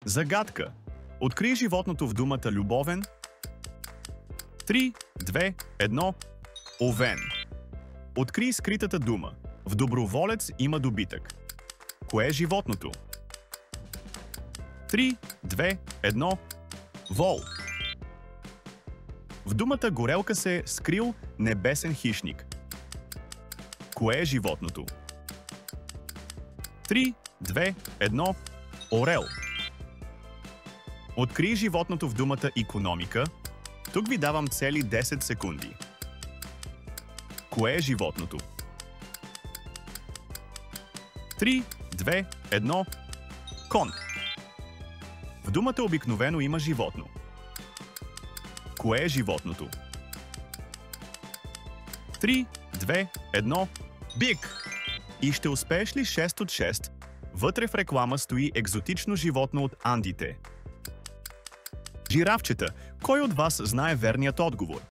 Загадка. Открий животното в думата любовен. 3, 2, 1. Овен. Открий скритата дума. В доброволец има добитък. Кое е животното? 3, 2, 1. Вол. В думата горелка се е скрил небесен хищник. Кое е животното? 3, 2, 1. Орел. Открий животното в думата икономика. Тук ви давам цели 10 секунди. Кое е животното? 3, 2, 1. Кон. В думата обикновено има животно. Кое е животното? 3, 2, 1. Бик. И ще успееш ли 6 от 6? Вътре в реклама стои екзотично животно от Андите. Жирафчета. Кой от вас знае верният отговор?